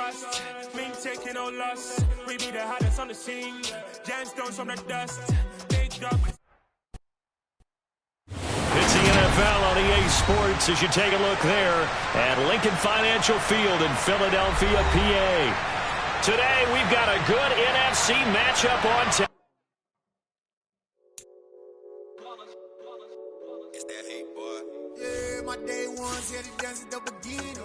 trust. Mean taking no loss. We be the hottest on the scene. Gemstones from the dust. Big dog. It's the NFL on EA Sports as you take a look there at Lincoln Financial Field in Philadelphia, PA. Today we've got a good NFC matchup on tap. It's that hate, boy. Yeah, my day ones here to dance at the beginning.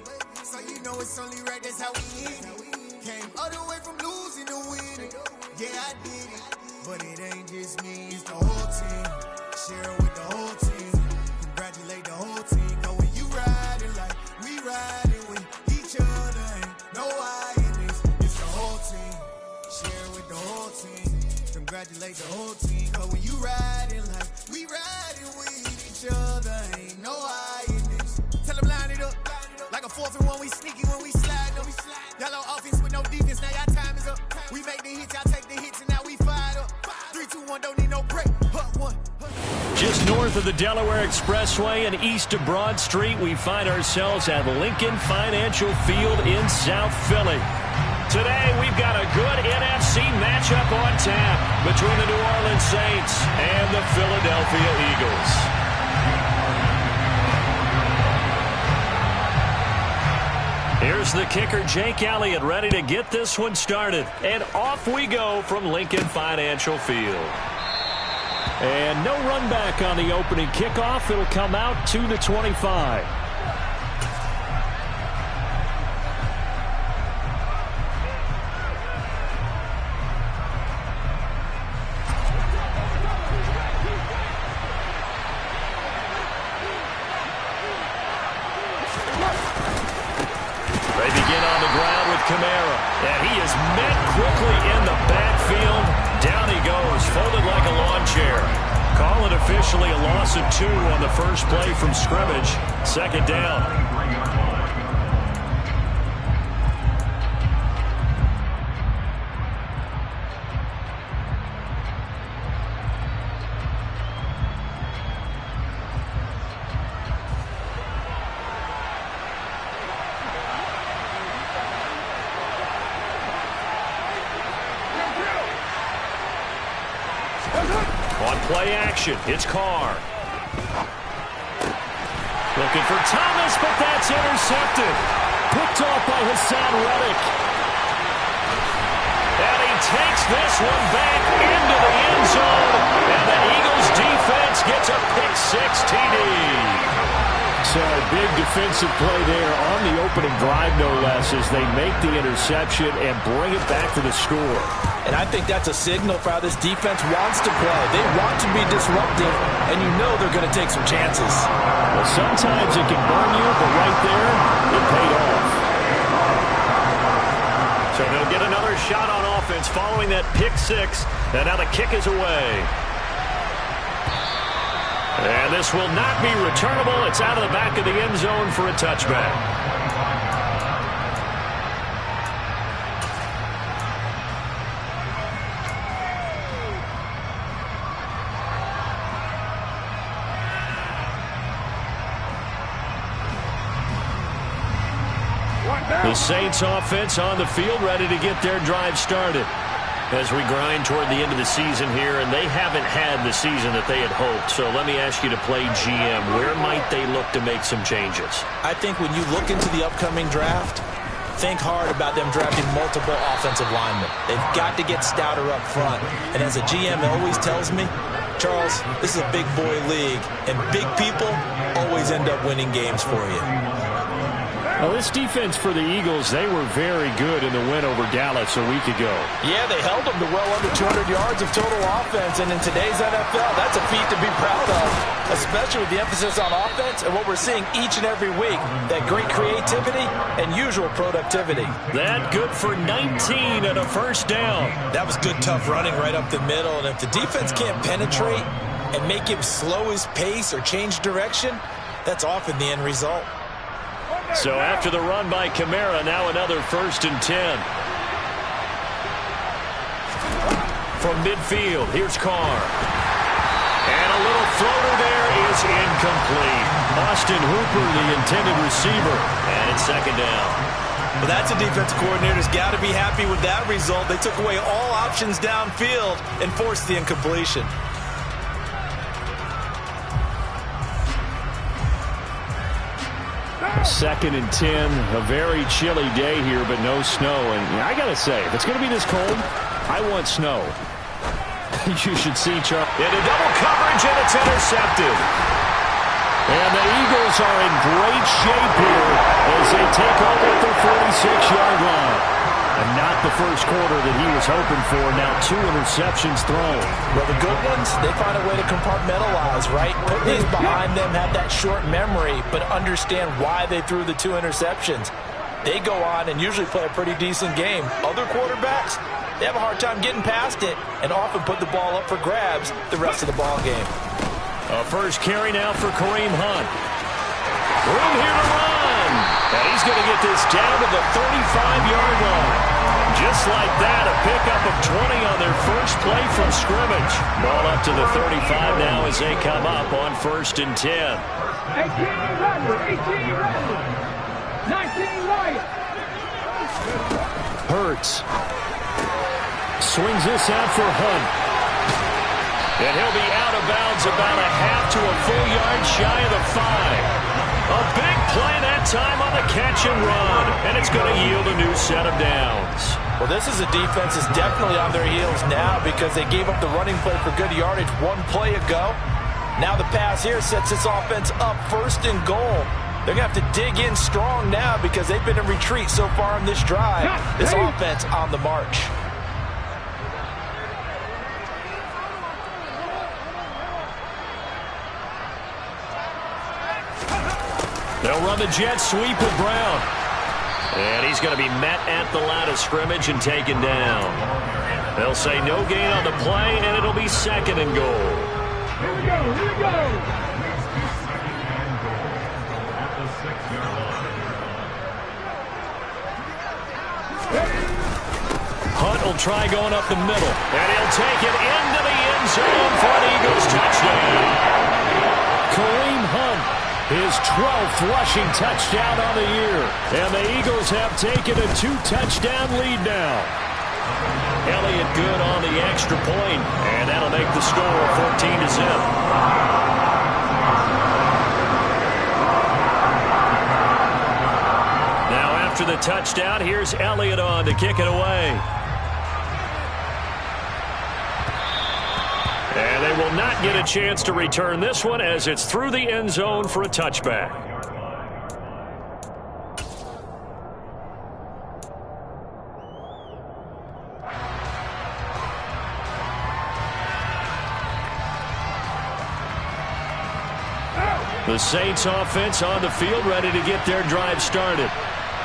So you know it's only right, that's how we end it. Came all the way from losing to winning. Yeah, I did it. But it ain't just me, it's the whole team. Share it with the whole team. Congratulate the whole team. Cause when you riding like we riding with each other, ain't no I in this. It's the whole team. Share it with the whole team. Congratulate the whole team. Cause when you riding like we riding with each other, ain't no I in this. Tell them line it up. Like a 4th and 1, we sneaky when we slide up. Y'all on offense with no defense, now y'all time is up. We make the hits, y'all take the hits, and now we fired up. 3, 2, 1, don't need no break. Hut one. Just north of the Delaware Expressway and east of Broad Street, we find ourselves at Lincoln Financial Field in South Philly. Today, we've got a good NFC matchup on tap between the New Orleans Saints and the Philadelphia Eagles. Here's the kicker, Jake Elliott, ready to get this one started. And off we go from Lincoln Financial Field. And no run back on the opening kickoff. It'll come out 2-25. They begin on the ground with Kamara, and he is met quickly in the backfield. Down he goes, folded like a lawn chair. Call it officially a loss of 2 on the first play from scrimmage. Second down. On play action, it's Carr. Looking for Thomas, but that's intercepted. Picked off by Hassan Reddick. And he takes this one back into the end zone. And the Eagles defense gets a pick-6 TD. So a big defensive play there on the opening drive, no less, as they make the interception and bring it back to the score. And I think that's a signal for how this defense wants to play. They want to be disruptive, and you know they're going to take some chances. Well, sometimes it can burn you, but right there, it paid off. So they'll get another shot on offense following that pick-6, and now the kick is away. And this will not be returnable. It's out of the back of the end zone for a touchback. The Saints offense on the field, ready to get their drive started. As we grind toward the end of the season here, and they haven't had the season that they had hoped. So let me ask you to play GM. Where might they look to make some changes? I think when you look into the upcoming draft, think hard about them drafting multiple offensive linemen. They've got to get stouter up front. And as a GM always tells me, Charles, this is a big boy league, and big people always end up winning games for you. Well, this defense for the Eagles, they were very good in the win over Dallas a week ago. Yeah, they held them to well under 200 yards of total offense, and in today's NFL, that's a feat to be proud of, especially with the emphasis on offense and what we're seeing each and every week, that great creativity and usual productivity. That good for 19 and a first down. That was good, tough running right up the middle, and if the defense can't penetrate and make him slow his pace or change direction, that's often the end result. So after the run by Kamara, now another 1st and 10. From midfield, here's Carr. And a little floater there is incomplete. Austin Hooper, the intended receiver. And it's second down. Well, that's a defensive coordinator's got to be happy with that result. They took away all options downfield and forced the incompletion. Second and 10, a very chilly day here, but no snow. And I got to say, if it's going to be this cold, I want snow. You should see Charles. Into double coverage, and it's intercepted. And the Eagles are in great shape here as they take over at their 46-yard line. And not the first quarter that he was hoping for. Now 2 interceptions thrown. Well, the good ones, they find a way to compartmentalize, right? Put these behind them, have that short memory, but understand why they threw the 2 interceptions. They go on and usually play a pretty decent game. Other quarterbacks, they have a hard time getting past it and often put the ball up for grabs the rest of the ball game. A first carry now for Kareem Hunt. Room here to run. And he's going to get this down to the 35-yard line. Just like that, a pickup of 20 on their first play from scrimmage. Ball up to the 35 now as they come up on 1st and 10. 18 ready, 18 ready, 19 right. Hurts. Swings this out for Hunt. And he'll be out of bounds about a half to a full yard shy of the 5. A big play that time on the catch and run. And it's going to yield a new set of downs. Well, this is a defense that's definitely on their heels now because they gave up the running play for good yardage 1 play ago. Now the pass here sets this offense up 1st and goal. They're going to have to dig in strong now because they've been in retreat so far in this drive. This offense on the march. They'll run the jet sweep with Brown. And he's going to be met at the line of scrimmage and taken down. They'll say no gain on the play, and it'll be 2nd and goal. Here we go, here we go. Hunt will try going up the middle. And he'll take it into the end zone for an Eagles touchdown. Kareem Hunt. His 12th rushing touchdown on the year. And the Eagles have taken a 2-touchdown lead now. Elliott good on the extra point, and that'll make the score 14-0. Now after the touchdown, here's Elliott on to kick it away. And they will not get a chance to return this one as it's through the end zone for a touchback. The Saints offense on the field ready to get their drive started.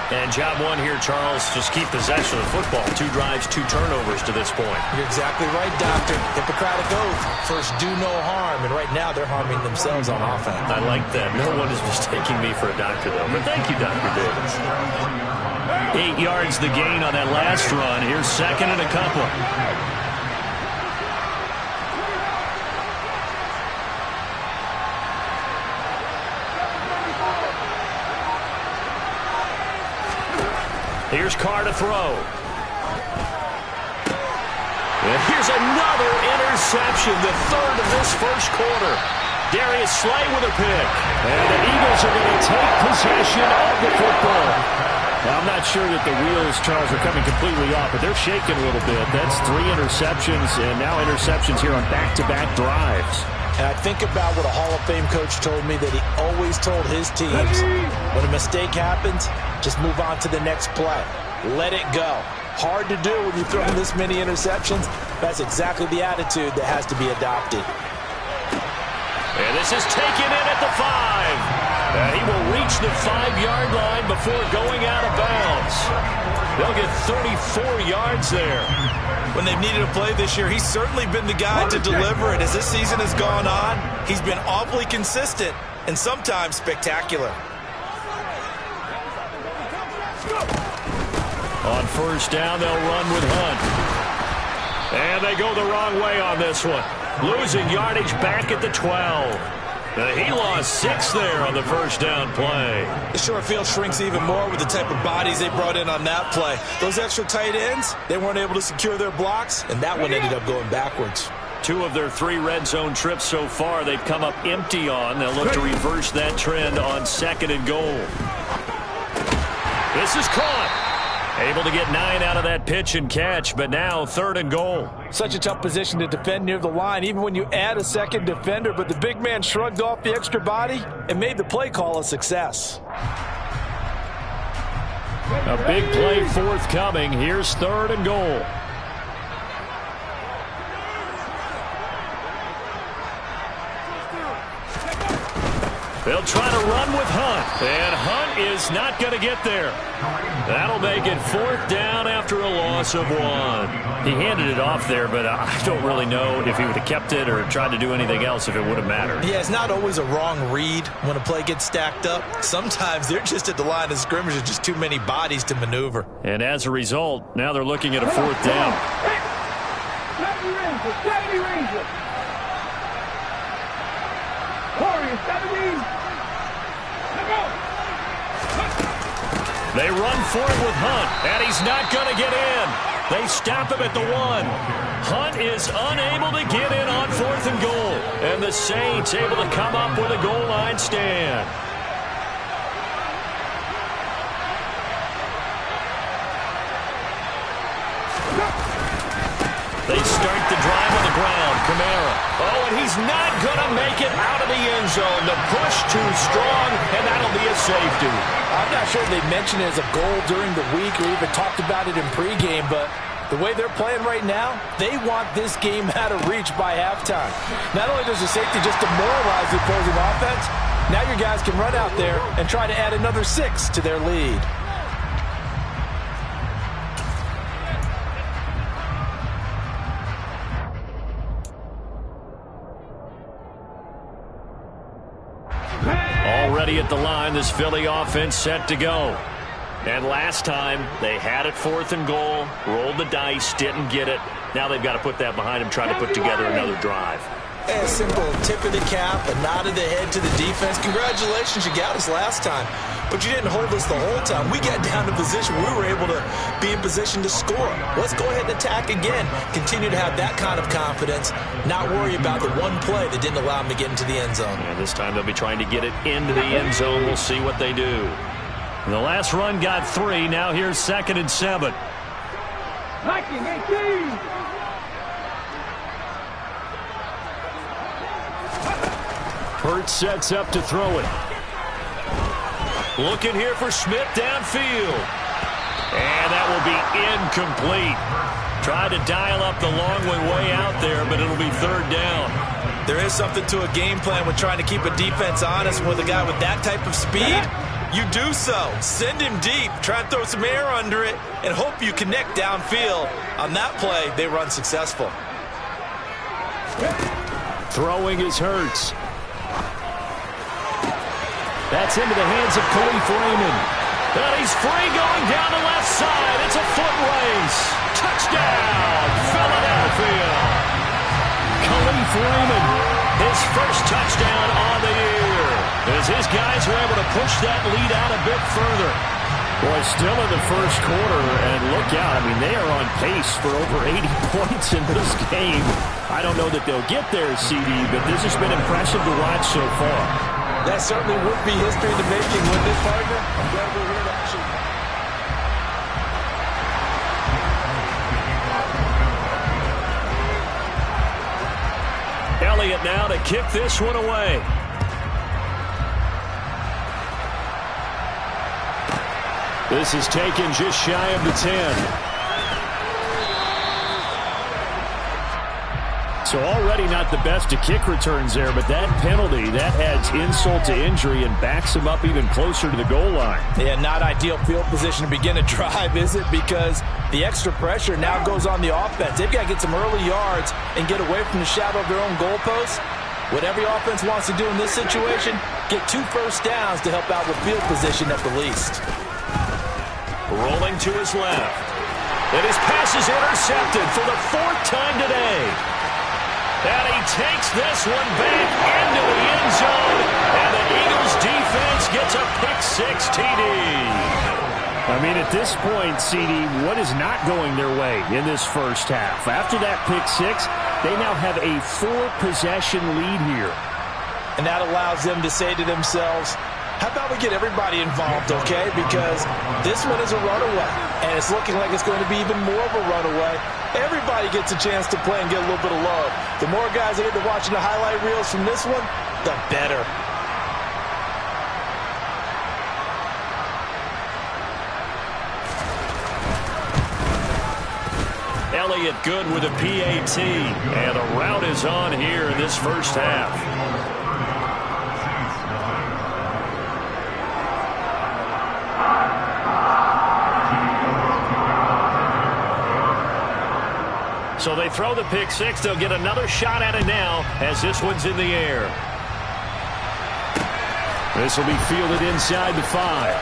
And job 1 here, Charles, just keep possession of the football. 2 drives, 2 turnovers to this point. You're exactly right, Doctor. Hippocratic oath. First, do no harm. And right now, they're harming themselves on offense. I like that. No one is mistaking me for a doctor, though. But thank you, Dr. Davis. 8 yards the gain on that last run. Here's 2nd and a couple. Here's Carr to throw. And here's another interception, the 3rd of this first quarter. Darius Slay with a pick. And the Eagles are going to take possession of the football. Now, I'm not sure that the wheels, Charles, are coming completely off, but they're shaking a little bit. That's 3 interceptions, and now interceptions here on back-to-back drives. And I think about what a Hall of Fame coach told me that he always told his teams, when a mistake happens, just move on to the next play. Let it go. Hard to do when you throw this many interceptions. That's exactly the attitude that has to be adopted. And this is taken in at the 5. And he will reach the 5-yard line before going out of bounds. They'll get 34 yards there. When they've needed a play this year, he's certainly been the guy to deliver it. As this season has gone on, he's been awfully consistent and sometimes spectacular. On first down, they'll run with Hunt. And they go the wrong way on this one. Losing yardage back at the 12. He lost 6 there on the first down play. The short field shrinks even more with the type of bodies they brought in on that play. Those extra tight ends, they weren't able to secure their blocks, and that one ended up going backwards. 2 of their 3 red zone trips so far, they've come up empty on. They'll look to reverse that trend on 2nd and goal. This is caught. Able to get 9 out of that pitch and catch, but now 3rd and goal. Such a tough position to defend near the line, even when you add a second defender, but the big man shrugged off the extra body and made the play call a success. A big play forthcoming. Here's 3rd and goal. They'll try to run with Hunt, and Hunt is not going to get there. That'll make it 4th down after a loss of 1. He handed it off there, but I don't really know if he would have kept it or tried to do anything else if it would have mattered. Yeah, it's not always a wrong read when a play gets stacked up. Sometimes they're just at the line of scrimmage with just too many bodies to maneuver. And as a result, now they're looking at a 4th down. They run for it with Hunt, and he's not going to get in. They stop him at the 1. Hunt is unable to get in on 4th and goal, and the Saints able to come up with a goal line stand. They start the drive on the ground. Kamara. Oh, and he's not going to make it out of the end zone. The push too strong, and that'll be a safety. I'm not sure they mentioned it as a goal during the week or even talked about it in pregame, but the way they're playing right now, they want this game out of reach by halftime. Not only does the safety just demoralize the opposing offense, now your guys can run out there and try to add another 6 to their lead. Already at the line, this Philly offense set to go. And last time, they had it 4th and goal, rolled the dice, didn't get it. Now they've got to put that behind them, try to put together another drive. A simple tip of the cap, a nod of the head to the defense. Congratulations, you got us last time. But you didn't hold us the whole time. We got down to position. We were able to be in position to score. Let's go ahead and attack again. Continue to have that kind of confidence. Not worry about the one play that didn't allow them to get into the end zone. And this time they'll be trying to get it into the end zone. We'll see what they do. And the last run got 3. Now here's 2nd and 7. Hurts sets up to throw it. Looking here for Smith downfield. And that will be incomplete. Tried to dial up the long way out there, but it'll be 3rd down. There is something to a game plan with trying to keep a defense honest. With a guy with that type of speed, you do so. Send him deep. Try and throw some air under it and hope you connect downfield. On that play, they run successful. Throwing is Hurts. That's into the hands of Khalif Raymond. And he's free going down the left side. It's a foot race. Touchdown, Philadelphia. Khalif Raymond, his first touchdown on the year. As his guys are able to push that lead out a bit further. Boy, still in the first quarter, and look out. I mean, they are on pace for over 80 points in this game. I don't know that they'll get there, CD, but this has been impressive to watch so far. That certainly would be history in the making, wouldn't it, partner? I'm glad we're here to actually. Elliott now to kick this one away. This is taken just shy of the 10. So already not the best of kick returns there, but that penalty, that adds insult to injury and backs him up even closer to the goal line. Yeah, not ideal field position to begin a drive, is it? Because the extra pressure now goes on the offense. They've got to get some early yards and get away from the shadow of their own goalposts. What every offense wants to do in this situation, get 2 first downs to help out with field position at the least. Rolling to his left. And his pass is intercepted for the 4th time today. And he takes this one back into the end zone. And the Eagles defense gets a pick-6 TD. I mean, at this point, CD, what is not going their way in this first half? After that pick-6, they now have a 4-possession lead here. And that allows them to say to themselves, how about we get everybody involved, okay? Because this one is a runaway, and it's looking like it's going to be even more of a runaway. Everybody gets a chance to play and get a little bit of love. The more guys that get to watching the highlight reels from this one, the better. Elliott good with a PAT, and the route is on here in this first half. So they throw the pick-6. They'll get another shot at it now as this one's in the air. This will be fielded inside the 5.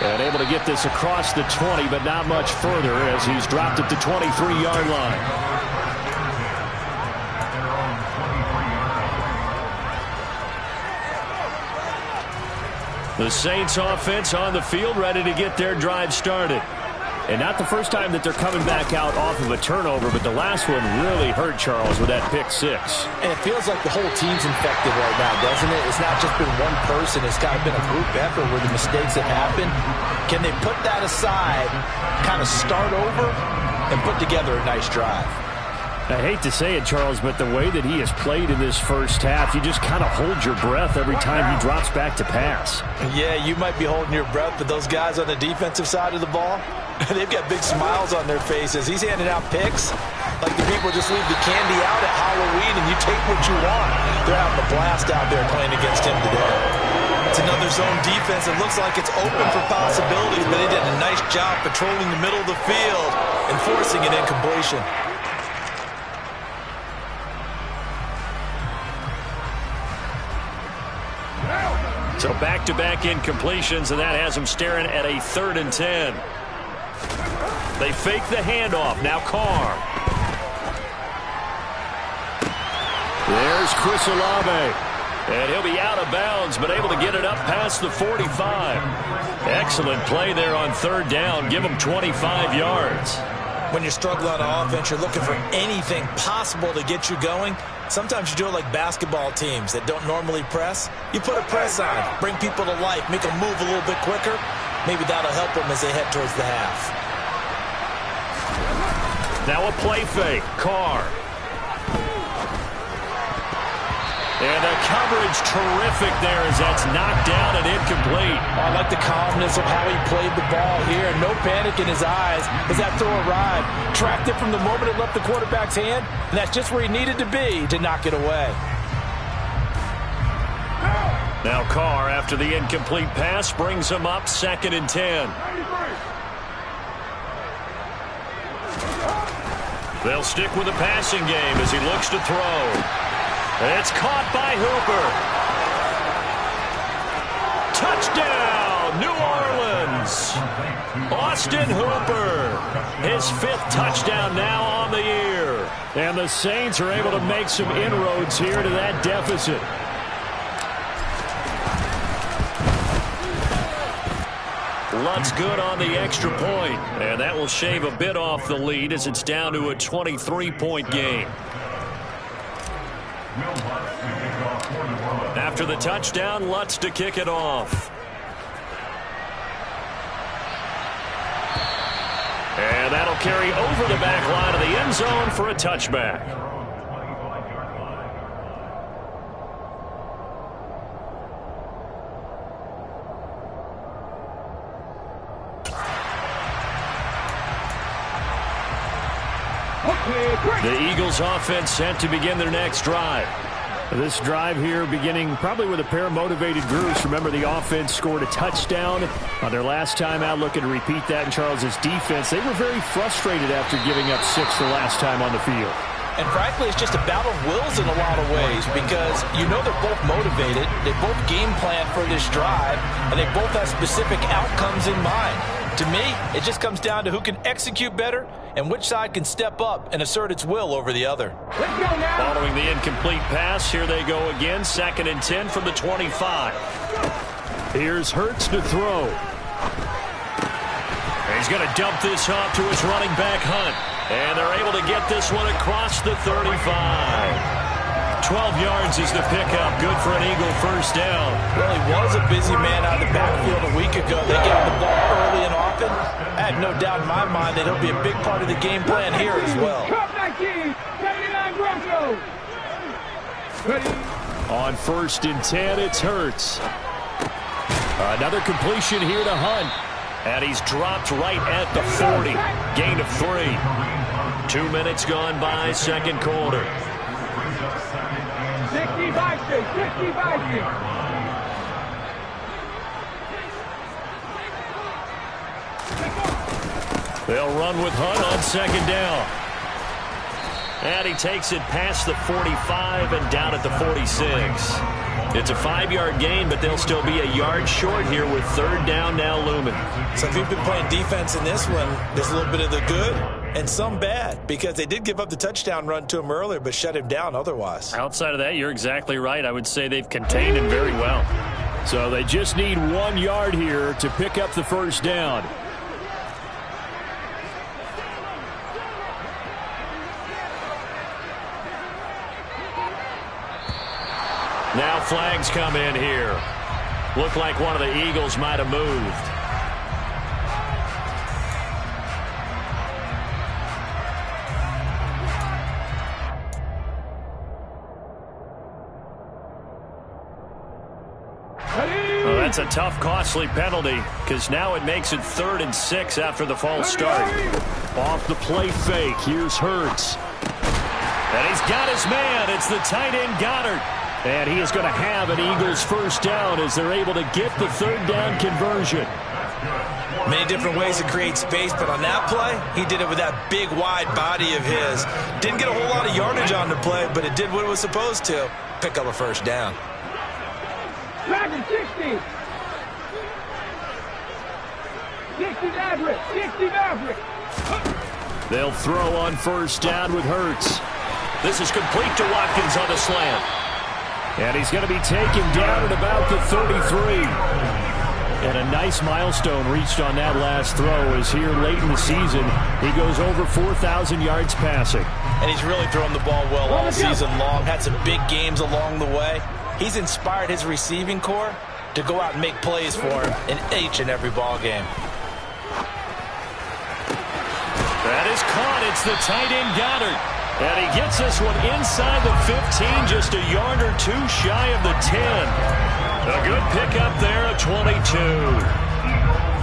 And able to get this across the 20, but not much further as he's dropped at the 23-yard line. The Saints offense on the field, ready to get their drive started. And not the first time that they're coming back out off of a turnover, but the last one really hurt Charles with that pick-6. And it feels like the whole team's infected right now, doesn't it? It's not just been one person. It's kind of been a group effort where the mistakes have happened. Can they put that aside, kind of start over, and put together a nice drive? I hate to say it, Charles, but the way that he has played in this first half, you just kind of hold your breath every time he drops back to pass. Yeah, you might be holding your breath, but those guys on the defensive side of the ball, they've got big smiles on their faces. He's handing out picks like the people just leave the candy out at Halloween and you take what you want. They're having a blast out there playing against him today. It's another zone defense. It looks like it's open for possibilities, but they did a nice job patrolling the middle of the field and forcing an incompletion. So back-to-back incompletions, and that has them staring at a 3rd and 10. They fake the handoff. Now Carr. There's Chris Olave. And he'll be out of bounds, but able to get it up past the 45. Excellent play there on 3rd down. Give him 25 yards. When you're struggling on offense, you're looking for anything possible to get you going. Sometimes you do it like basketball teams that don't normally press. You put a press on, bring people to life, make them move a little bit quicker. Maybe that'll help them as they head towards the half. Now a play fake. Carr. And the coverage terrific there as that's knocked down and incomplete. I like the calmness of how he played the ball here. No panic in his eyes as that throw arrived. Tracked it from the moment it left the quarterback's hand, and that's just where he needed to be to knock it away. Now Carr, after the incomplete pass, brings him up 2nd and 10. They'll stick with the passing game as he looks to throw. It's caught by Hooper. Touchdown, New Orleans. Austin Hooper, his 5th touchdown now on the year. And the Saints are able to make some inroads here to that deficit. Lutt's good on the extra point, and that will shave a bit off the lead as it's down to a 23-point game. After the touchdown, Lutz to kick it off. And that'll carry over the back line of the end zone for a touchback. The Eagles offense set to begin their next drive. This drive here beginning probably with a pair of motivated groups. Remember, the offense scored a touchdown on their last time out, looking to repeat that in Charles's defense. They were very frustrated after giving up 6 the last time on the field. And frankly, it's just a battle of wills in a lot of ways because you know they're both motivated. They both game plan for this drive, and they both have specific outcomes in mind. To me, it just comes down to who can execute better and which side can step up and assert its will over the other. Let's go now. Following the incomplete pass, here they go again. 2nd and 10 from the 25. Here's Hurts to throw. He's going to dump this off to his running back, Hunt. And they're able to get this one across the 35. 12 yards is the pickup. Good for an Eagle first down. Well, he was a busy man out of the backfield a week ago. They gave him the ball early and often. I have no doubt in my mind that he'll be a big part of the game plan here as well. Cup 19, 79 Broncos. Ready? On 1st and 10, it's Hurts. Another completion here to Hunt. And he's dropped right at the 40. Gain of 3. 2 minutes gone by, 2nd quarter. 65 straight, 65 straight. They'll run with Hunt on 2nd down. And he takes it past the 45 and down at the 46. It's a 5-yard gain, but they'll still be a yard short here with 3rd down now looming. So if you've been playing defense in this one, there's a little bit of the good and some bad, because they did give up the touchdown run to him earlier but shut him down otherwise. Outside of that, you're exactly right. I would say they've contained him very well. So they just need 1 yard here to pick up the 1st down. Now flags come in here. Looked like one of the Eagles might have moved. Well, that's a tough, costly penalty, because now it makes it 3rd and 6 after the false start. Off the play fake, here's Hurts. And he's got his man. It's the tight end Goddard. And he is going to have an Eagles first down as they're able to get the 3rd down conversion. Many different ways to create space, but on that play, he did it with that big, wide body of his. Didn't get a whole lot of yardage on the play, but it did what it was supposed to. Pick up a 1st down. Dragon 60. 60 Maverick, 60 Maverick. They'll throw on 1st down with Hurts. This is complete to Watkins on the slant. And he's going to be taken down at about the 33. And a nice milestone reached on that last throw as here late in the season, he goes over 4,000 yards passing. And he's really thrown the ball well all season long. Had some big games along the way. He's inspired his receiving corps to go out and make plays for him in each and every ball game. That is caught. It's the tight end Goddard. And he gets this one inside the 15, just a yard or 2 shy of the 10. A good pickup there at 22.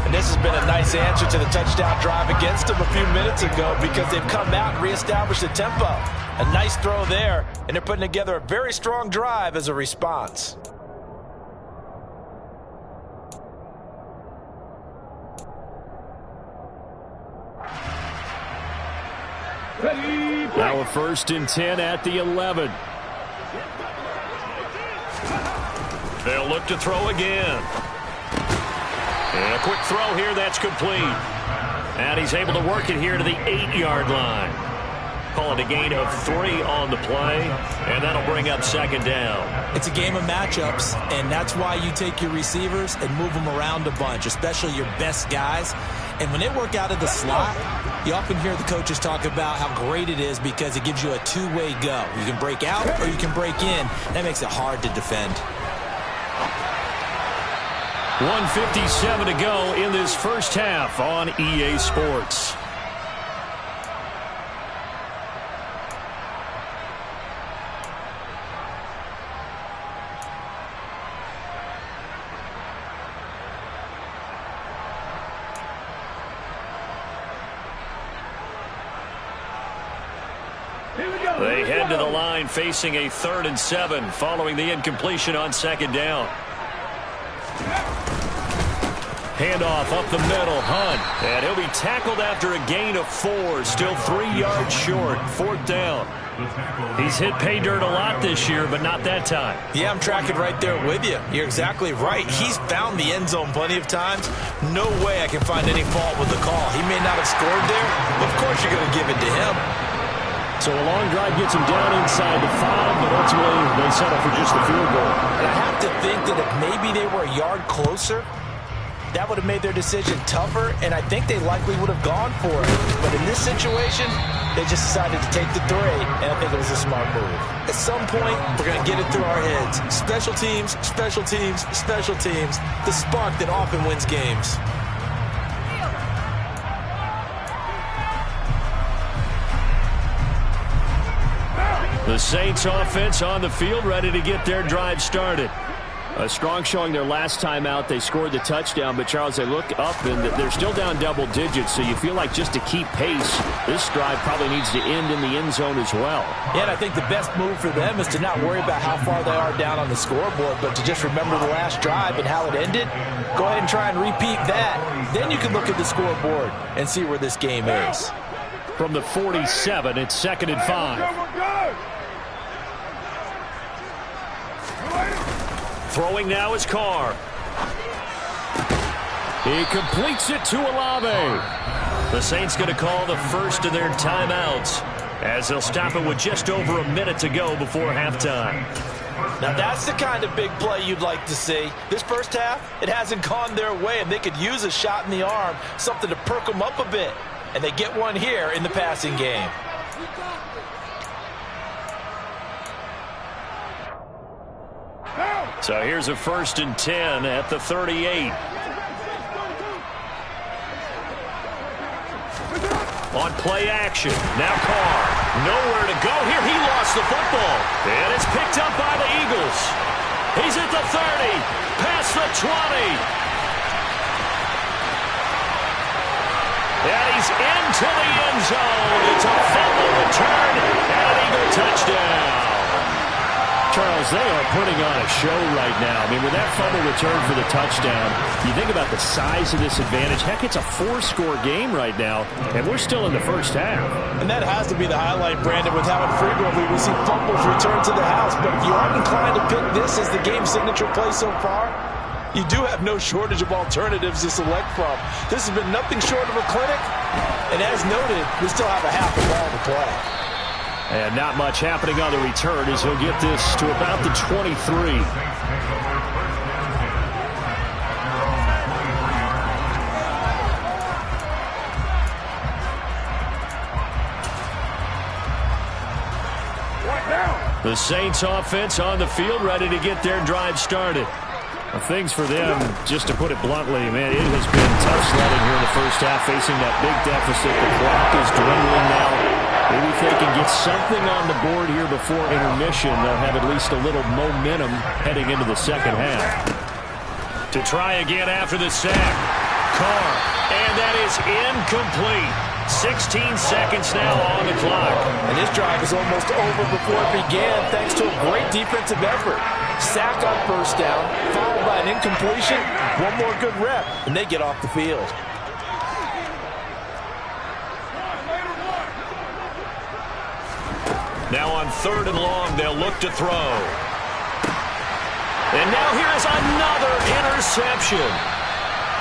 And this has been a nice answer to the touchdown drive against them a few minutes ago, because they've come out and reestablished the tempo. A nice throw there, and they're putting together a very strong drive as a response. Now a 1st and 10 at the 11. They'll look to throw again. And a quick throw here, that's complete. And he's able to work it here to the 8-yard line. Call it a gain of 3 on the play, and that'll bring up 2nd down. It's a game of matchups, and that's why you take your receivers and move them around a bunch, especially your best guys. And when they work out of the slot, you often hear the coaches talk about how great it is because it gives you a two-way go. You can break out or you can break in. That makes it hard to defend. 1:57 to go in this first half on EA Sports. They head to the line facing a 3rd and 7 following the incompletion on 2nd down. Handoff up the middle, Hunt. And he'll be tackled after a gain of 4. Still 3 yards short. 4th down. He's hit pay dirt a lot this year, but not that time. Yeah, I'm tracking right there with you. You're exactly right. He's found the end zone plenty of times. No way I can find any fault with the call. He may not have scored there, but of course you're going to give it to him. So a long drive gets him down inside the 5, but ultimately they settle for just the field goal. And I have to think that if maybe they were a yard closer, that would have made their decision tougher, and I think they likely would have gone for it. But in this situation, they just decided to take the 3, and I think it was a smart move. At some point, we're going to get it through our heads. Special teams, special teams, special teams. The spark that often wins games. The Saints offense on the field, ready to get their drive started. A strong showing their last time out. They scored the touchdown, but Charles, they look up and they're still down double digits, so you feel like just to keep pace, this drive probably needs to end in the end zone as well. Yeah, and I think the best move for them is to not worry about how far they are down on the scoreboard, but to just remember the last drive and how it ended. Go ahead and try and repeat that. Then you can look at the scoreboard and see where this game is. From the 47, it's 2nd and 5. Throwing now is Carr. He completes it to Olave. The Saints going to call the first of their timeouts as they'll stop it with just over a minute to go before halftime. Now that's the kind of big play you'd like to see. This first half, it hasn't gone their way, and they could use a shot in the arm, something to perk them up a bit. And they get one here in the passing game. So here's a 1st and 10 at the 38. On play action. Now Carr. Nowhere to go here. He lost the football. And it's picked up by the Eagles. He's at the 30. Past the 20. And he's into the end zone. It's a fumble return and an Eagle touchdown. Charles, they are putting on a show right now. I mean, with that fumble return for the touchdown, you think about the size of this advantage. Heck, it's a 4-score game right now, and we're still in the first half. And that has to be the highlight, Brandon, with how infrequently we see fumbles return to the house. But if you aren't inclined to pick this as the game signature play so far, you do have no shortage of alternatives to select from. This has been nothing short of a clinic, and as noted, we still have a half a ball to play. And not much happening on the return as he'll get this to about the 23. The Saints offense on the field, ready to get their drive started. Well, things for them, just to put it bluntly, man, it has been tough sledding here in the first half, facing that big deficit. The clock is dwindling now. Maybe if they can get something on the board here before intermission, they'll have at least a little momentum heading into the second half. To try again after the sack. Carr, and that is incomplete. 16 seconds now on the clock. And this drive is almost over before it began, thanks to a great defensive effort. Sack on first down, followed by an incompletion, one more good rep, and they get off the field. Now on 3rd and long, they'll look to throw. And now here's another interception.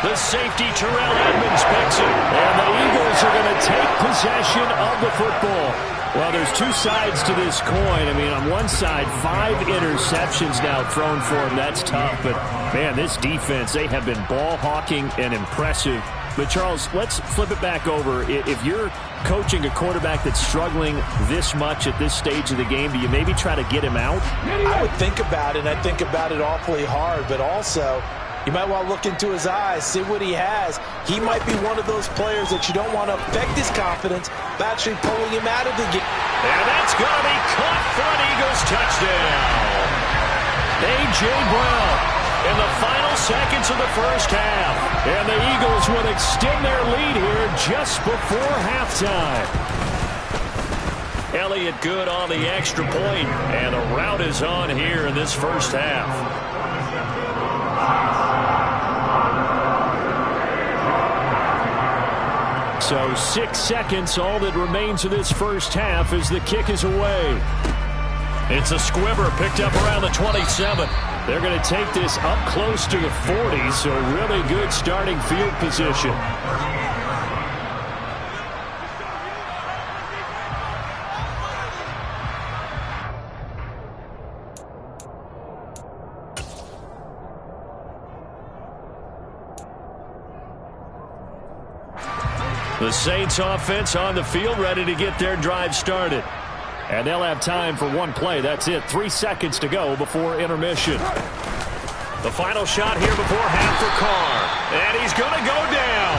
The safety, Terrell Edmonds, picks it. And the Eagles are going to take possession of the football. Well, there's two sides to this coin. I mean, on one side, 5 interceptions now thrown for him. That's tough. But, man, this defense, they have been ball hawking and impressive. But, Charles, let's flip it back over. If you're coaching a quarterback that's struggling this much at this stage of the game, do you maybe try to get him out? I would think about it. I think about it awfully hard. But also, you might want to look into his eyes, see what he has. He might be one of those players that you don't want to affect his confidence by actually pulling him out of the game. And that's going to be caught for an Eagles touchdown. A.J. Brown in the final seconds of the first half. And the Eagles will extend their lead here just before halftime. Elliott good on the extra point, and the rout is on here in this first half. So 6 seconds, all that remains of this first half as the kick is away. It's a squibber picked up around the 27. They're going to take this up close to the 40, so really good starting field position. The Saints offense on the field, ready to get their drive started. And they'll have time for one play. That's it. 3 seconds to go before intermission. The final shot here before half for Carr. And he's going to go down.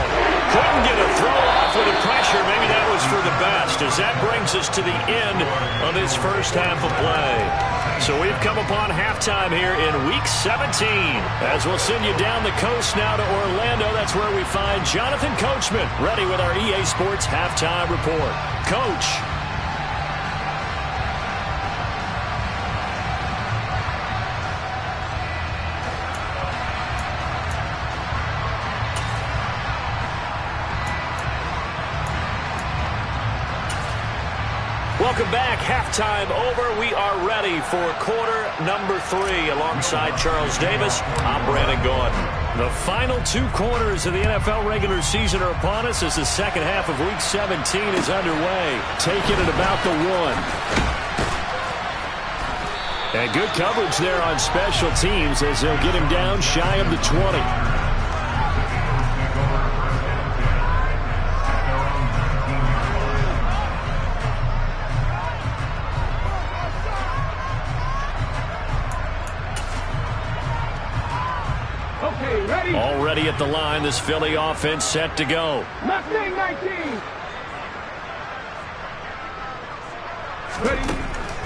Couldn't get a throw off with the pressure. Maybe that was for the best, as that brings us to the end of this first half of play. So we've come upon halftime here in Week 17. As we'll send you down the coast now to Orlando, that's where we find Jonathan Coachman, ready with our EA Sports Halftime Report. Coach. Welcome back. Halftime over. We are ready for quarter number 3. Alongside Charles Davis, I'm Brandon Gordon. The final 2 quarters of the NFL regular season are upon us as the second half of Week 17 is underway. Taking it about the 1. And good coverage there on special teams as they'll get him down shy of the 20. Already at the line, this Philly offense set to go. Mustang 19. Ready.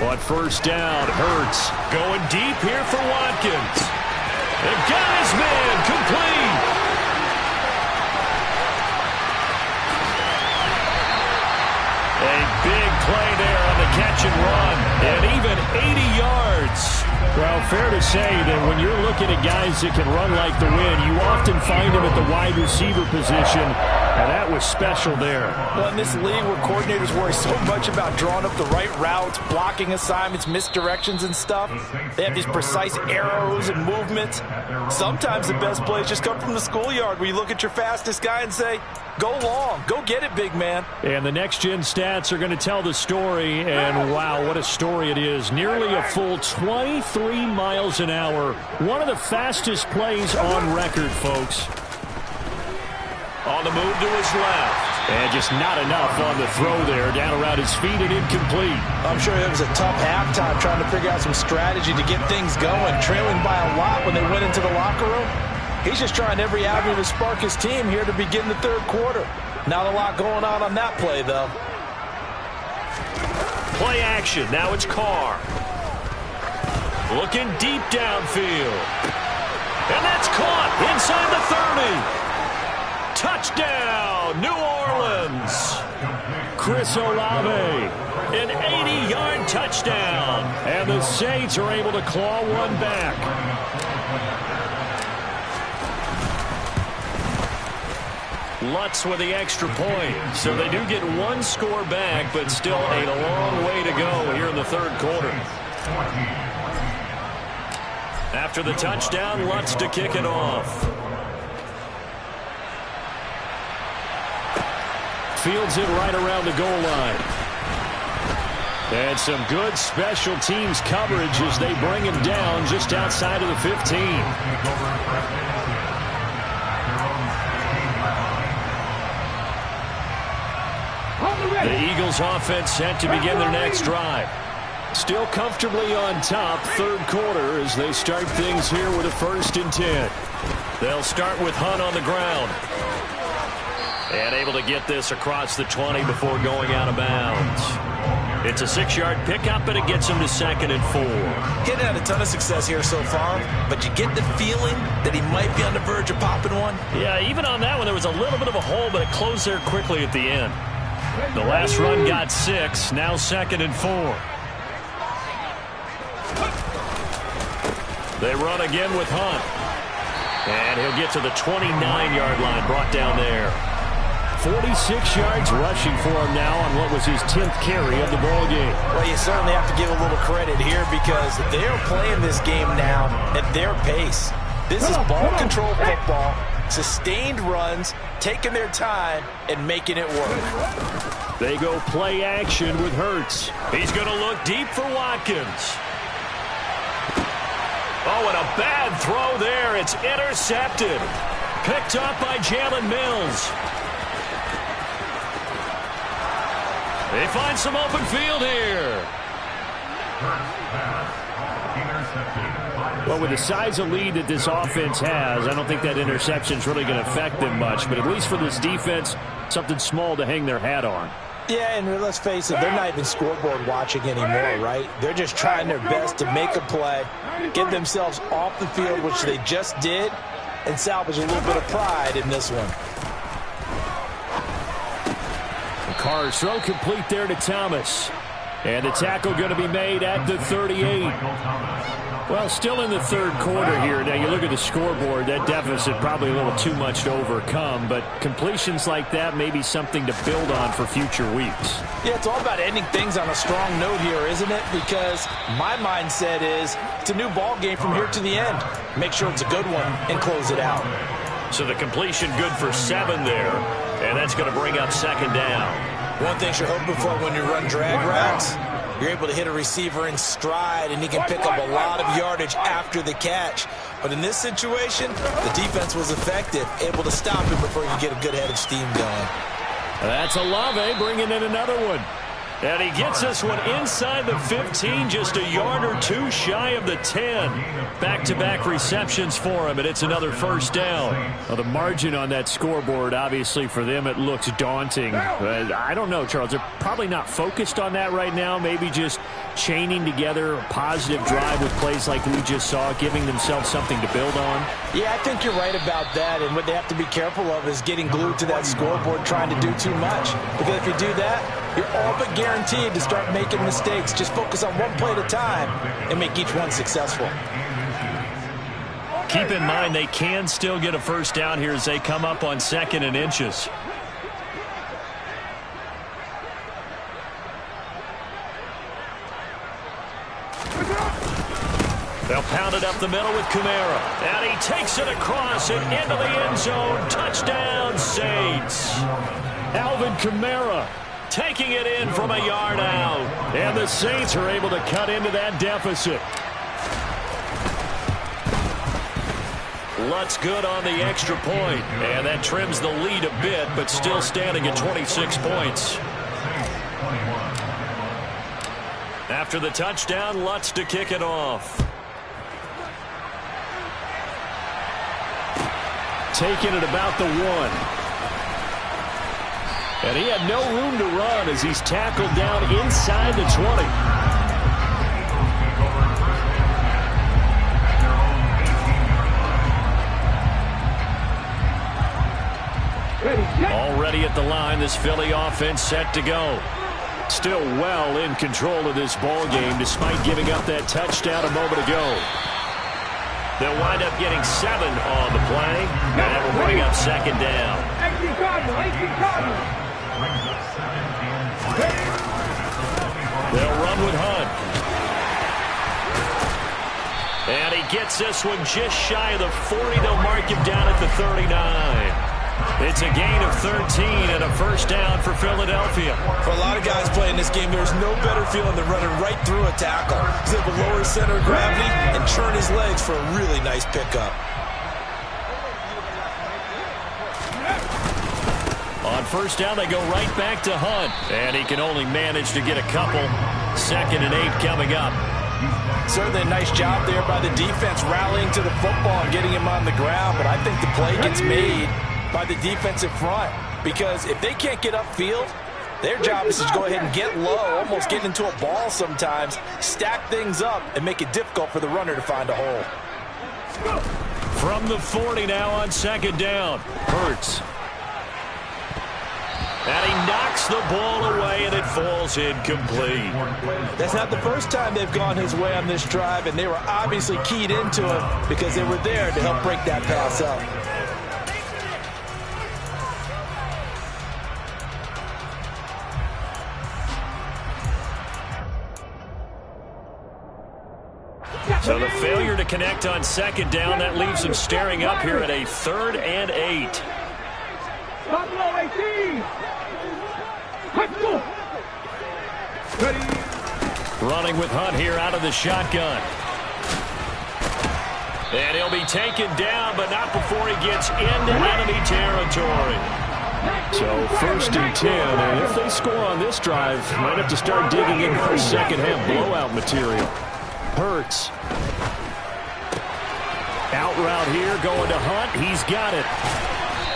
On first down, Hurts Going deep here for Watkins. And got his man complete. A big play there on the catch and run. And even 80 yards. Well, fair to say that when you're looking at guys that can run like the wind, you often find them at the wide receiver position, and that was special there. Well, in this league where coordinators worry so much about drawing up the right routes, blocking assignments, misdirections and stuff, they have these precise arrows and movements. Sometimes the best plays just come from the schoolyard where you look at your fastest guy and say, go long, go get it, big man. And the next-gen stats are going to tell the story, and wow, what a story it is. Nearly a full 23 miles an hour. One of the fastest plays on record, folks. On the move to his left. And just not enough on the throw there. Down around his feet and incomplete. I'm sure it was a tough halftime trying to figure out some strategy to get things going. Trailing by a lot when they went into the locker room. He's just trying every avenue to spark his team here to begin the third quarter. Not a lot going on that play, though. Play action. Now it's Carr. Looking deep downfield. And that's caught inside the 30. Touchdown, New Orleans. Chris Olave. An 80-yard touchdown. And the Saints are able to claw one back. Lutz with the extra point. So they do get one score back, but still a long way to go here in the third quarter. After the touchdown, Lutz to kick it off. Fields it right around the goal line. And some good special teams coverage as they bring him down just outside of the 15. The Eagles offense set to begin their next drive. Still comfortably on top, third quarter, as they start things here with a 1st and 10. They'll start with Hunt on the ground. And able to get this across the 20 before going out of bounds. It's a 6-yard pickup, and it gets him to 2nd and 4. Getting had a ton of success here so far, but you get the feeling that he might be on the verge of popping one. Yeah, even on that one, there was a little bit of a hole, but it closed there quickly at the end. The last run got 6, now 2nd and 4. They run again with Hunt. And he'll get to the 29-yard line, brought down there. 46 yards rushing for him now on what was his 10th carry of the ball game. Well, you certainly have to give a little credit here because they're playing this game now at their pace. This is ball control football, sustained runs, taking their time, and making it work. They go play action with Hurts. He's going to look deep for Watkins. Oh, and a bad throw there. It's intercepted. Picked up by Jalen Mills. They find some open field here. Well, with the size of lead that this offense has, I don't think that interception is really going to affect them much. But at least for this defense, something small to hang their hat on. Yeah, and let's face it, they're not even scoreboard watching anymore, right? They're just trying their best to make a play, get themselves off the field, which they just did, and salvage a little bit of pride in this one. Carr's throw complete there to Thomas. And the tackle going to be made at the 38. Well, still in the third quarter here. Now, you look at the scoreboard, that deficit probably a little too much to overcome, but completions like that may be something to build on for future weeks. Yeah, it's all about ending things on a strong note here, isn't it? Because my mindset is it's a new ball game from here to the end. Make sure it's a good one and close it out. So the completion good for 7 there, and that's going to bring up second down. One thing you're hoping for when you run drag routes, you're able to hit a receiver in stride, and he can pick up a lot of yardage after the catch. But in this situation, the defense was effective, able to stop him before you get a good head of steam going. That's Olave bringing in another one. And he gets this one inside the 15, just a yard or two shy of the 10. Back-to-back receptions for him, and it's another first down. Well, the margin on that scoreboard, obviously, for them, it looks daunting. I don't know, Charles. They're probably not focused on that right now. Maybe just chaining together a positive drive with plays like we just saw, giving themselves something to build on. Yeah, I think you're right about that, and what they have to be careful of is getting glued to that scoreboard trying to do too much. Because if you do that, you're all but guaranteed to start making mistakes. Just focus on one play at a time and make each one successful. Keep in mind they can still get a first down here as they come up on 2nd and inches. They'll pound it up the middle with Kamara. And he takes it across and into the end zone. Touchdown, Saints. Alvin Kamara taking it in from a yard out. And the Saints are able to cut into that deficit. Lutz good on the extra point. And that trims the lead a bit, but still standing at 26 points. After the touchdown, Lutz to kick it off. Taking it about the 1. And he had no room to run as he's tackled down inside the 20. Already at the line, this Philly offense set to go. Still well in control of this ball game despite giving up that touchdown a moment ago. They'll wind up getting 7 on the play, and that will bring up second down. They'll run with Hunt. And he gets this one just shy of the 40. They'll mark him down at the 39. It's a gain of 13 and a first down for Philadelphia. For a lot of guys playing this game, there's no better feeling than running right through a tackle. He's able to lower his center of gravity and churn his legs for a really nice pickup. On first down, they go right back to Hunt. And he can only manage to get a couple. 2nd and 8 coming up. Certainly a nice job there by the defense rallying to the football and getting him on the ground. But I think the play gets made by the defensive front, because if they can't get upfield, their job is to go ahead and get low, almost get into a ball sometimes, stack things up, and make it difficult for the runner to find a hole. From the 40 now on second down. Hurts. And he knocks the ball away, and it falls incomplete. That's not the first time they've gone his way on this drive, and they were obviously keyed into it because they were there to help break that pass up. So the failure to connect on second down, that leaves them staring up here at a 3rd and 8. Buffalo 18. Let's go. Ready. Running with Hunt here out of the shotgun. And he'll be taken down, but not before he gets into enemy territory. So 1st and 10, and if they score on this drive, might have to start digging in for second-half blowout material. Hurts. Out route here, going to Hunt. He's got it.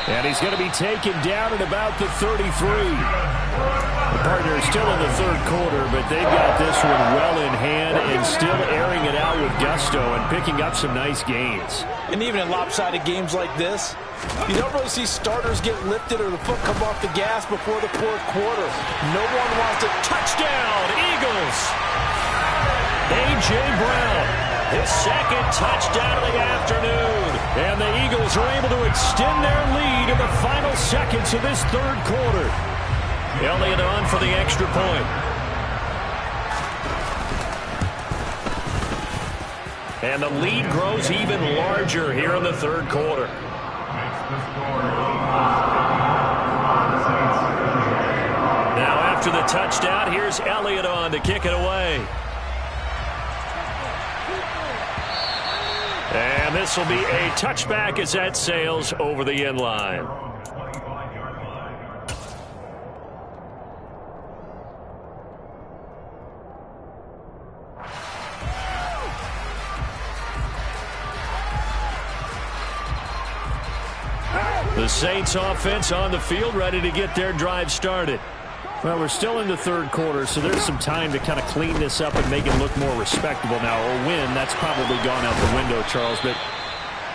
And he's going to be taken down at about the 33. The partner is still in the 3rd quarter, but they've got this one well in hand and still airing it out with gusto and picking up some nice gains. And even in lopsided games like this, you don't really see starters get lifted or the foot come off the gas before the 4th quarter. No one wants to touchdown, Eagles! A.J. Brown, his 2nd touchdown of the afternoon. And the Eagles are able to extend their lead in the final seconds of this 3rd quarter. Elliott on for the extra point. And the lead grows even larger here in the 3rd quarter. Now after the touchdown, here's Elliott on to kick it away. And this will be a touchback as that sails over the end line. The Saints offense on the field, ready to get their drive started. Well, we're still in the 3rd quarter, so there's some time to kind of clean this up and make it look more respectable now. Or win, that's probably gone out the window, Charles. But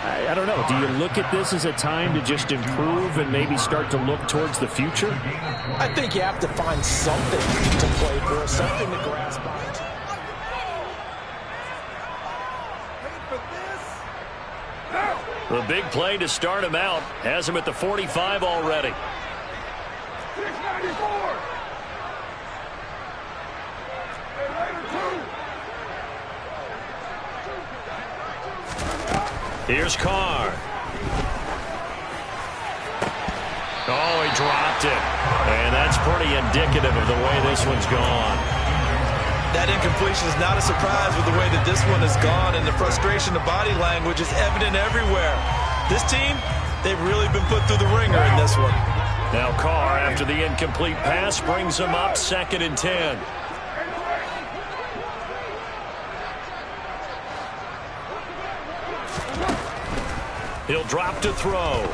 I don't know. Do you look at this as a time to just improve and maybe start to look towards the future? I think you have to find something to play for, something to grasp onto. The big play to start him out has him at the 45 already. 694. Here's Carr. Oh, he dropped it. And that's pretty indicative of the way this one's gone. That incompletion is not a surprise with the way that this one has gone, and the frustration, the body language is evident everywhere. This team, they've really been put through the ringer in this one. Now Carr, after the incomplete pass, brings him up 2nd and 10. He'll drop to throw.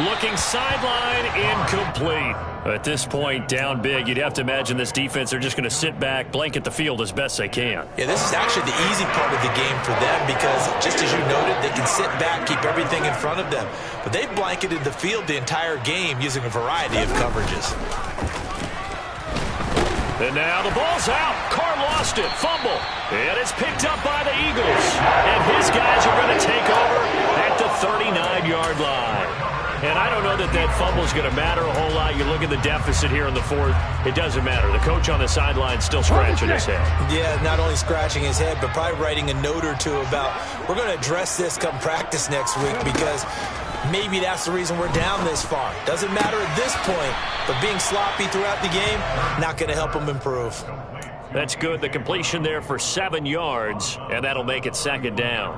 Looking sideline, incomplete. At this point, down big, you'd have to imagine this defense, they're just going to sit back, blanket the field as best they can. Yeah, this is actually the easy part of the game for them because, just as you noted, they can sit back, keep everything in front of them. But they've blanketed the field the entire game using a variety of coverages. And now the ball's out. Carr lost it. Fumble. And it's picked up by the Eagles. And his guys are going to take over at the 39-yard line. And I don't know that that fumble is going to matter a whole lot. You look at the deficit here in the 4th. It doesn't matter. The coach on the sideline is still scratching his head. Yeah, not only scratching his head, but probably writing a note or two about, we're going to address this come practice next week because maybe that's the reason we're down this far. Doesn't matter at this point, but being sloppy throughout the game, not going to help them improve. That's good. The completion there for 7 yards, and that'll make it 2nd down.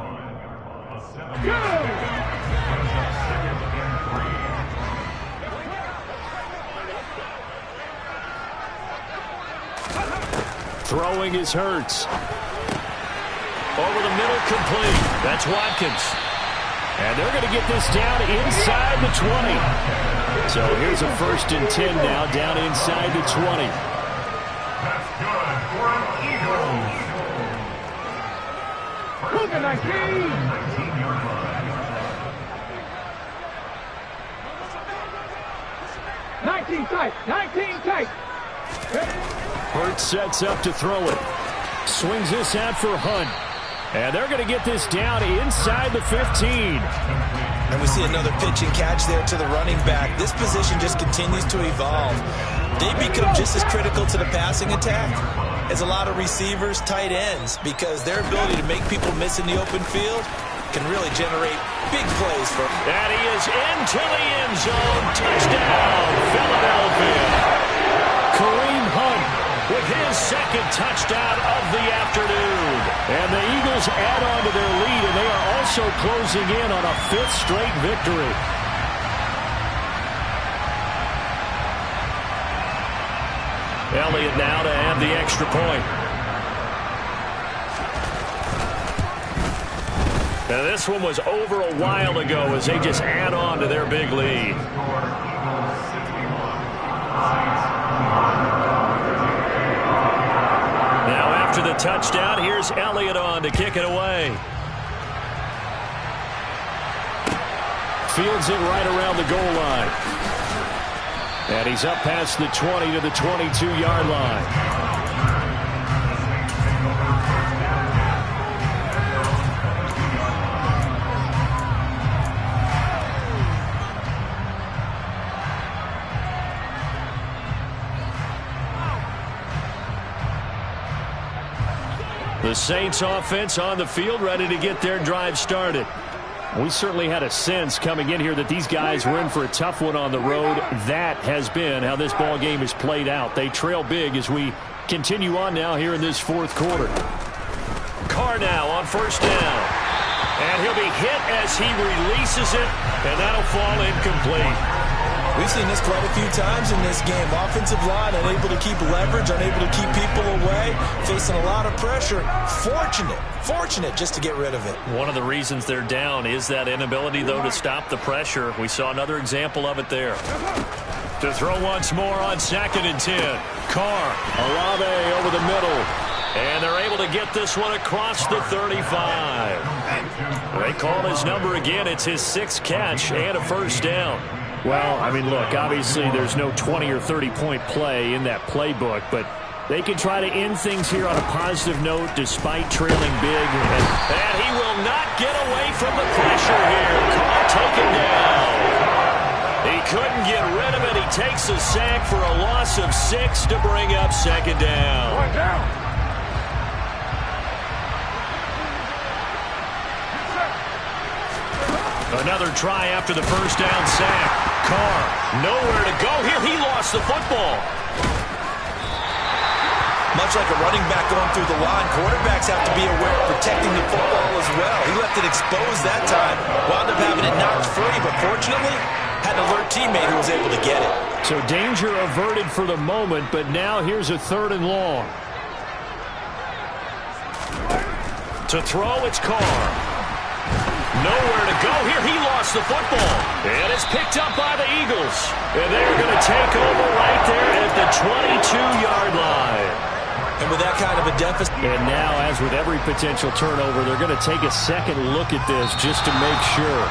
Throwing is Hurts. Over the middle, complete. That's Watkins. And they're going to get this down inside the 20. So here's a 1st and 10 now, down inside the 20. That's good for an Eagles. Look at 19. 19-yard line. 19 tight. 19 tight. Hurts sets up to throw it. Swings this out for Hunt. And they're going to get this down inside the 15. And we see another pitch and catch there to the running back. This position just continues to evolve. They become just as critical to the passing attack as a lot of receivers, tight ends, because their ability to make people miss in the open field can really generate big plays for them. And he is into the end zone. Touchdown, Philadelphia. Kareem Hunt with his second touchdown of the afternoon. And the Eagles add on to their lead, and they are also closing in on a 5th straight victory. Elliott now to add the extra point. Now this one was over a while ago as they just add on to their big lead. Now after the touchdown, here's Elliott on to kick it away. Fields it right around the goal line. And he's up past the 20 to the 22-yard line. The Saints offense on the field, ready to get their drive started. We certainly had a sense coming in here that these guys were in for a tough one on the road. That has been how this ball game has played out. They trail big as we continue on now here in this 4th quarter. Carr now on first down. And he'll be hit as he releases it, and that'll fall incomplete. We've seen this quite a few times in this game. Offensive line unable to keep leverage, unable to keep people away, facing a lot of pressure. Fortunate just to get rid of it. One of the reasons they're down is that inability, though, to stop the pressure. We saw another example of it there. To throw once more on 2nd and 10. Carr, Olave over the middle. And they're able to get this one across the 35. They call his number again. It's his 6th catch and a first down. Well, I mean, look, obviously there's no 20 or 30-point play in that playbook, but they can try to end things here on a positive note despite trailing big. And he will not get away from the pressure here. Carr taken down. He couldn't get rid of it. He takes a sack for a loss of 6 to bring up 2nd down. Another try after the first down sack. Carr, nowhere to go here. He lost the football. Much like a running back going through the line, quarterbacks have to be aware of protecting the football as well. He left it exposed that time. Wound up having it knocked free, but fortunately, had an alert teammate who was able to get it. So danger averted for the moment, but now here's a 3rd and long. To throw, it's Carr. Nowhere to go here. He lost the football. And it's picked up by the Eagles. And they're going to take over right there at the 22-yard line. And with that kind of a deficit. And now, as with every potential turnover, they're going to take a second look at this just to make sure.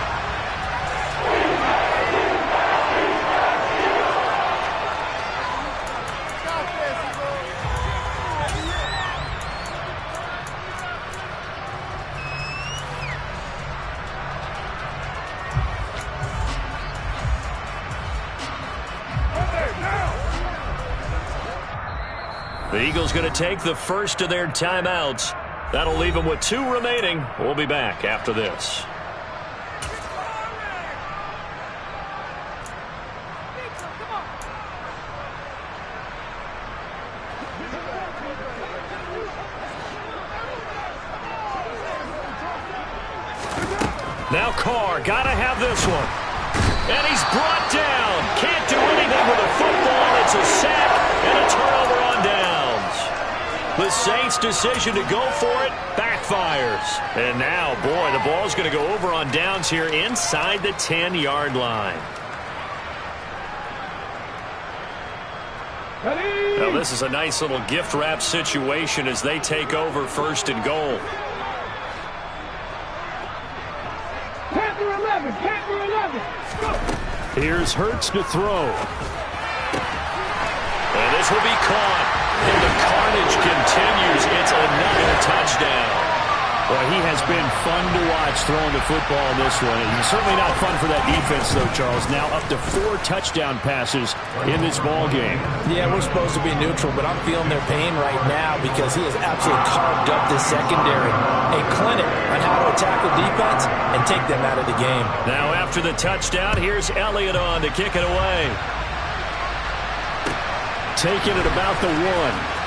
The Eagles going to take the first of their timeouts. That'll leave them with 2 remaining. We'll be back after this. Now Carr, got to have this one. And he's brought down. Can't do anything with a football. It's a sack and a turnover on downs. The Saints' decision to go for it backfires. And now, boy, the ball's going to go over on downs here inside the 10-yard line. Now, this is a nice little gift wrap situation as they take over 1st and goal. Here's Hurts to throw. And this will be caught. And the carnage continues. It's another touchdown. Well, he has been fun to watch throwing the football in this one. He's certainly not fun for that defense, though, Charles. Now up to 4 touchdown passes in this ball game. Yeah, we're supposed to be neutral, but I'm feeling their pain right now because he has absolutely carved up this secondary. A clinic on how to attack the defense and take them out of the game. Now after the touchdown, here's Elliott on to kick it away. Taking it about the 1.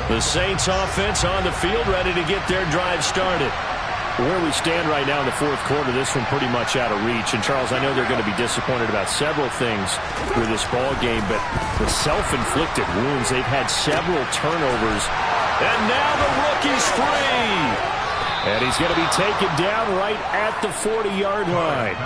The Saints offense on the field, ready to get their drive started. Where we stand right now in the fourth quarter, this one pretty much out of reach. And, Charles, I know they're going to be disappointed about several things with this ball game, but the self-inflicted wounds, they've had several turnovers. And now the rookie's free. And he's going to be taken down right at the 40-yard line.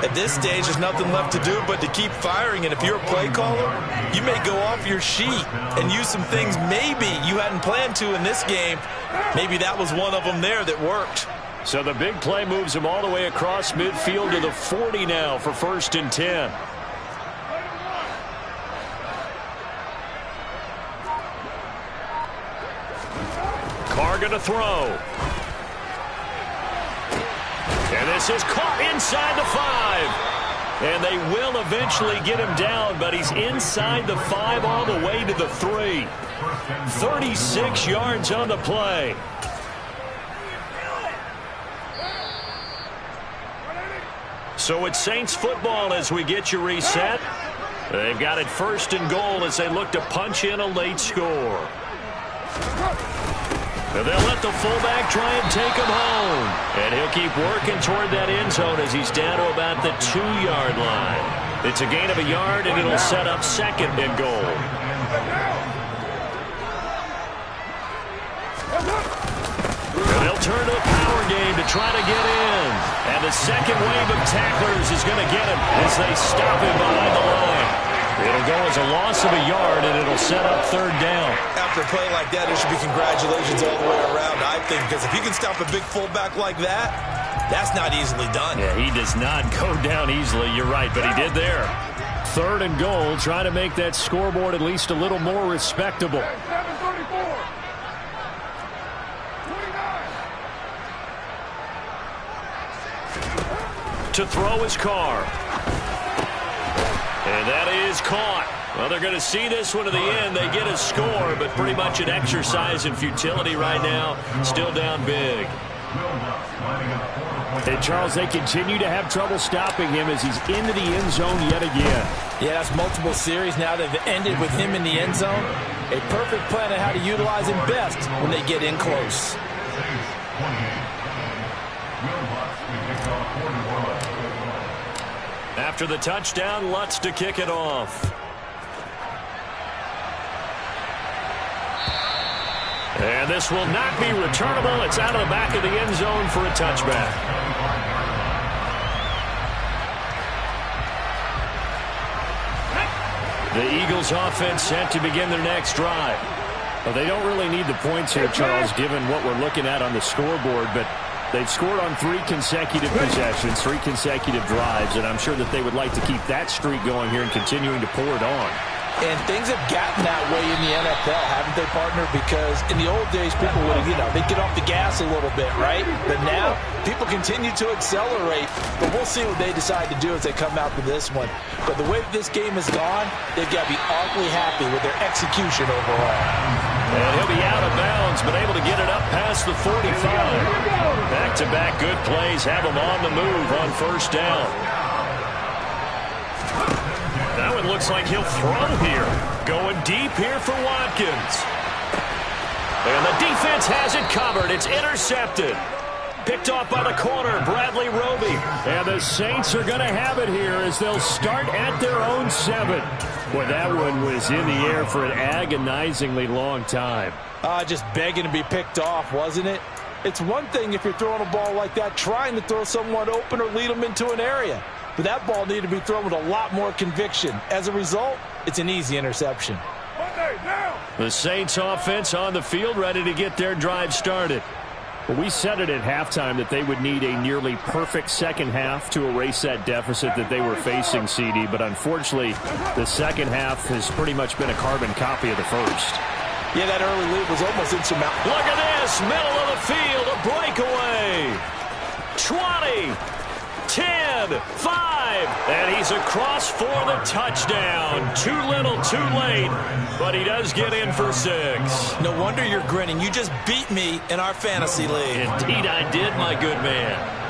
At this stage, there's nothing left to do but to keep firing. And if you're a play caller, you may go off your sheet and use some things maybe you hadn't planned to in this game. Maybe that was one of them there that worked. So the big play moves him all the way across midfield to the 40 now for 1st and 10. Carr going to throw. And this is caught inside the 5. And they will eventually get him down, but he's inside the 5 all the way to the 3. 36 yards on the play. So it's Saints football as we get you reset. They've got it 1st and goal as they look to punch in a late score. And they'll let the fullback try and take him home. And he'll keep working toward that end zone as he's down to about the 2-yard line. It's a gain of a yard, and it'll set up 2nd and goal. And they'll turn to a power game to try to get in. And the second wave of tacklers is going to get him as they stop him behind the line. It'll go as a loss of a yard, and it'll set up 3rd down. After a play like that, it should be congratulations all the way around, I think, because if you can stop a big fullback like that, that's not easily done. Yeah, he does not go down easily. You're right, but he did there. 3rd and goal, trying to make that scoreboard at least a little more respectable. To throw his Carr. And that is caught. Well, they're going to see this one to the end. They get a score, but pretty much an exercise in futility right now. Still down big. And, Charles, they continue to have trouble stopping him as he's into the end zone yet again. Yeah, that's multiple series now that have ended with him in the end zone. A perfect plan on how to utilize him best when they get in close. After the touchdown, Lutz to kick it off. And this will not be returnable. It's out of the back of the end zone for a touchback. The Eagles offense set to begin their next drive. Well, they don't really need the points here, Charles, given what we're looking at on the scoreboard, but they've scored on 3 consecutive possessions, 3 consecutive drives, and I'm sure that they would like to keep that streak going here and continuing to pour it on. And things have gotten that way in the NFL, haven't they, partner? Because in the old days, people would, they'd get off the gas a little bit, right? But now, people continue to accelerate. But we'll see what they decide to do as they come out for this one. But the way this game has gone, they've got to be awfully happy with their execution overall. And he'll be out of bounds, but able to get it up past the 45. Back-to-back good plays have him on the move on 1st down. That one looks like he'll throw here. Going deep here for Watkins. And the defense has it covered. It's intercepted. Picked off by the corner, Bradley Roby. And the Saints are going to have it here as they'll start at their own 7. Boy, that one was in the air for an agonizingly long time. Just begging to be picked off, wasn't it? It's one thing if you're throwing a ball like that, trying to throw someone open or lead them into an area. But that ball needed to be thrown with a lot more conviction. As a result, it's an easy interception. Monday, now! The Saints offense on the field, ready to get their drive started. Well, we said it at halftime that they would need a nearly perfect second half to erase that deficit that they were facing, CD. But unfortunately, the second half has pretty much been a carbon copy of the first. Yeah, that early lead was almost insurmountable. Look at this, middle of the field, a breakaway. 20, 10, 5, and he's across for the touchdown. Too little, too late, but he does get in for 6. No wonder you're grinning. You just beat me in our fantasy league. Indeed I did, my good man.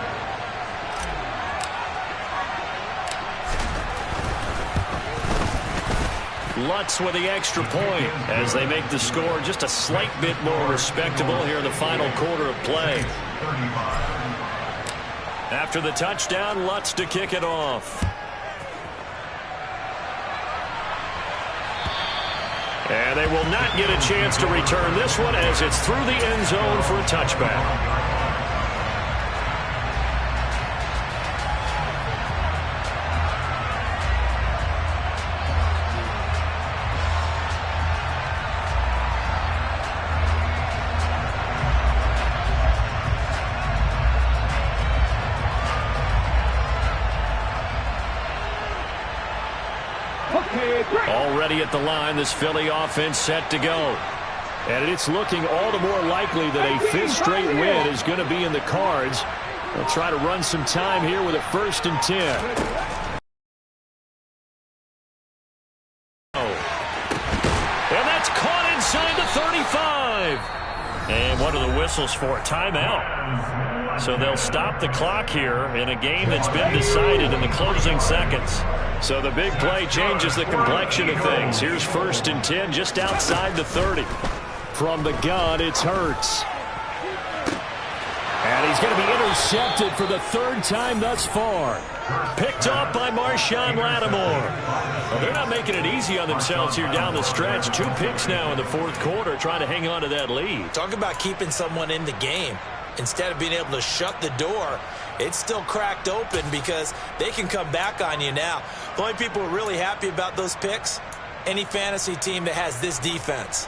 Lutz with the extra point as they make the score just a slight bit more respectable here in the final quarter of play. After the touchdown, Lutz to kick it off. And they will not get a chance to return this one as it's through the end zone for a touchback. Already at the line, this Philly offense set to go. And it's looking all the more likely that a 5th straight win is going to be in the cards. They'll try to run some time here with a 1st and 10. And that's caught inside the 35. And what are the whistles for? Timeout. So they'll stop the clock here in a game that's been decided in the closing seconds. So the big play changes the complexion of things. Here's 1st and 10 just outside the 30. From the gun, it's Hurts. And he's going to be intercepted for the 3rd time thus far. Picked off by Marshawn Lattimore. Well, they're not making it easy on themselves here down the stretch. 2 picks now in the 4th quarter trying to hang on to that lead. Talk about keeping someone in the game. Instead of being able to shut the door, it's still cracked open because they can come back on you now. The only people who are really happy about those picks, any fantasy team that has this defense.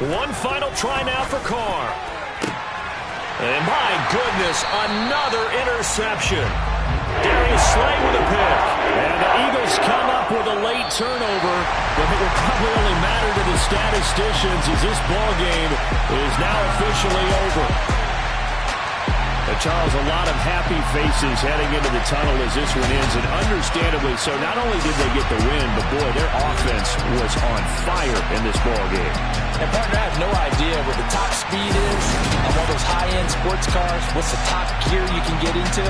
One final try now for Carr. And my goodness, another interception. Darius Slay with a pick. And the Eagles come up with a late turnover, but it will probably only matter to the statisticians as this ball game is now officially over. But Charles, a lot of happy faces heading into the tunnel as this one ends, and understandably so. Not only did they get the win, but boy, their offense was on fire in this ball game. And partner, I have no idea what the top speed is on one of those high-end sports cars. What's the top gear you can get into?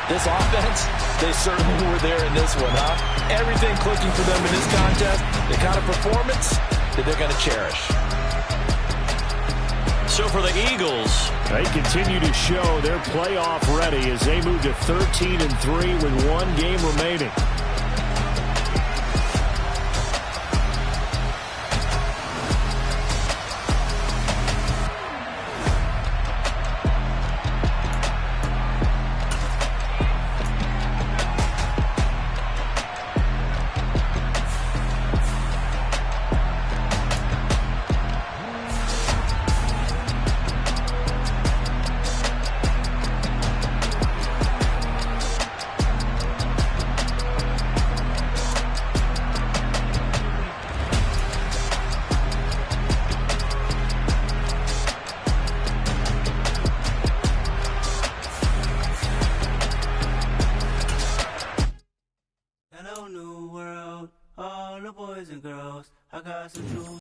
This offense, they certainly were there in this one, huh? Everything clicking for them in this contest, the kind of performance that they're going to cherish. So for the Eagles, they continue to show they're playoff ready as they move to 13-3 with 1 game remaining. Hello, new world, all the boys and girls. I got some true